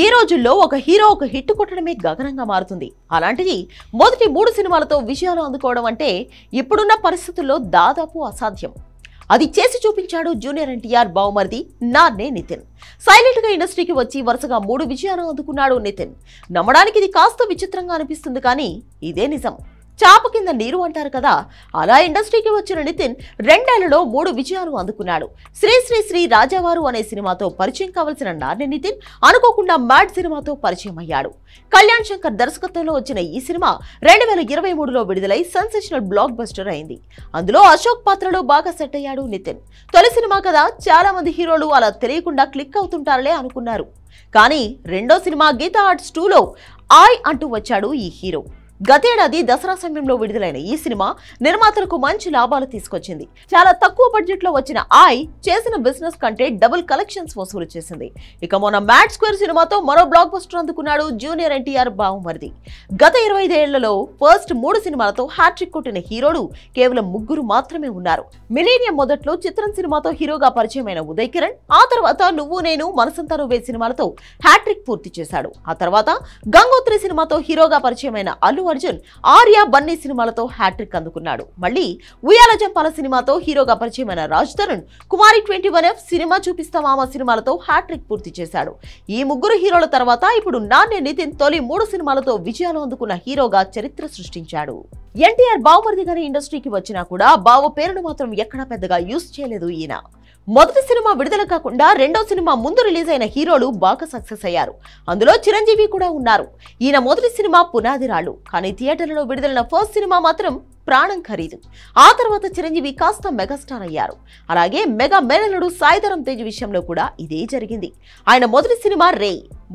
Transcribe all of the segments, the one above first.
ఈ రోజుల్లో ఒక హీరో ఒక హిట్ కొట్టడమే గగనంగా మారుతుంది. అలాంటిది మొదటి 3 సినిమాలతో విజయాలు అందుకోవడం అంటే ఇప్పుడున్న పరిస్థితుల్లో దాదాపు అసాధ్యం. అది చేసి చూపించాడు జూనియర్ ఎన్టీఆర్ బావమరిది నాన్నే నితిన్. సైలెంట్ గా ఇండస్ట్రీకి వచ్చి వరుసగా 3 విజయాలు అందుకున్నాడు నితిన్. నమ్మడానికి ఇది కాస్త విచిత్రంగా అనిపిస్తుంది, కానీ ఇదే నిజం. చాప కింద నీరు అంటారు కదా, అలా ఇండస్ట్రీకి వచ్చిన నితిన్ 2 ఏళ్లలో 3 విజయాలు అందుకున్నాడు. శ్రీ శ్రీ శ్రీ రాజావారు అనే సినిమాతో పరిచయం కావలసిన నాన్నే నితిన్ అనుకోకుండా మ్యాడ్ సినిమాతో పరిచయం అయ్యాడు. కళ్యాణ్ శంకర్ దర్శకత్వంలో వచ్చిన ఈ సినిమా 2023లో విడుదలై సెన్సేషనల్ బ్లాక్ బస్టర్ అయింది. అందులో అశోక్ పాత్రలో బాగా సెట్ అయ్యాడు నితిన్. తొలి సినిమా కదా, చాలా మంది హీరోలు అలా తెలియకుండా క్లిక్ అవుతుంటారులే అనుకున్నారు. కానీ రెండో సినిమా గీతా ఆర్ట్స్ 2లో ఆయ్ అంటూ వచ్చాడు ఈ హీరో. గతేడాది దసరా సమయంలో విడుదలైన ఈ సినిమా నిర్మాతలకు మంచి లాభాలు తీసుకొచ్చింది. చాలా తక్కువ బడ్జెట్ లో వచ్చిన ఆయ్ చేసిన బిజినెస్ కంటే డబుల్ కలెక్షన్స్ వసూలు చేసింది. ఇక మొన్న మ్యాడ్ స్క్వేర్ సినిమాతో మరో బ్లాక్ బస్టర్ అందుకున్నాడు జూనియర్ ఎన్టీఆర్ బావమరిది. గత 25 ఏళ్లలో ఫస్ట్ 3 సినిమాలతో హ్యాట్రిక్ కొట్టిన హీరోలు కేవలం 3 మాత్రమే ఉన్నారు. మిలీనియం మొదట్లో చిత్రం సినిమాతో హీరోగా పరిచయమైన ఉదయ్ కిరణ్ ఆ తర్వాత నువ్వు నేను మనసంతా నువ్వే సినిమాలతో హ్యాట్రిక్ పూర్తి చేశాడు. ఆ తర్వాత గంగోత్రి సినిమాతో హీరోగా పరిచయమైన అల్లు అర్జున్ ఆర్య బన్నీ సినిమాలతో హ్యాట్రిక్ అందుకున్నాడు. మళ్ళీ ఉయ్యాల జంపాల సినిమాతో హీరోగా పరిచయమైన రాజ్ తరుణ్ కుమారి 21F సినిమా చూపిస్తా మామ సినిమాలతో హ్యాట్రిక్ పూర్తి చేశాడు. ఈ 3 హీరోల తర్వాత ఇప్పుడు నాన్నే నితిన్ తొలి 3 సినిమాలతో విజయాలు అందుకున్న హీరోగా చరిత్ర సృష్టించాడు. ఎన్టీఆర్ బావమరిదిగానే ఇండస్ట్రీకి వచ్చినా కూడా బావ పేరును మాత్రం ఎక్కడా పెద్దగా యూజ్ చేయలేదు ఈయన. మొదటి సినిమా విడుదల కాకుండా రెండో సినిమా ముందు రిలీజ్ అయిన హీరోలు బాగా సక్సెస్ అయ్యారు. అందులో చిరంజీవి కూడా ఉన్నారు. ఈయన మొదటి సినిమా పునాది రాళ్ళు, కానీ థియేటర్లలో విడుదలైన ఫస్ట్ సినిమా మాత్రం ప్రాణం ఖరీదు. ఆ తర్వాత చిరంజీవి కాస్త మెగాస్టార్ అయ్యారు. అలాగే మెగా మేనలుడు సాయిధరం తేజ్ విషయంలో కూడా ఇదే జరిగింది. ఆయన మొదటి సినిమా రే.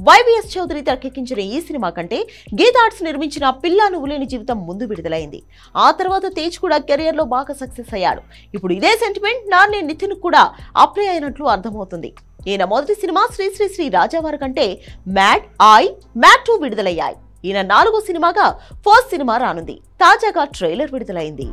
వైవిఎస్ చౌదరి తెరకెక్కించిన ఈ సినిమా కంటే గీతా ఆర్ట్స్ నిర్మించిన పిల్లా నువ్వు లేని జీవితం ముందు విడుదలైంది. ఆ తర్వాత తేజ్ కూడా కెరియర్ లో బాగా సక్సెస్ అయ్యాడు. ఇప్పుడు ఇదే సెంటిమెంట్ నాన్నే నితిన్ కూడా అప్లై అయినట్లు అర్థమవుతుంది. ఈయన మొదటి సినిమా శ్రీ శ్రీ శ్రీ రాజావారు కంటే మ్యాడ్ 2 విడుదలయ్యాయి. ఈయన 4వ సినిమాగా ఫస్ట్ సినిమా రానుంది. తాజాగా ట్రైలర్ విడుదలైంది.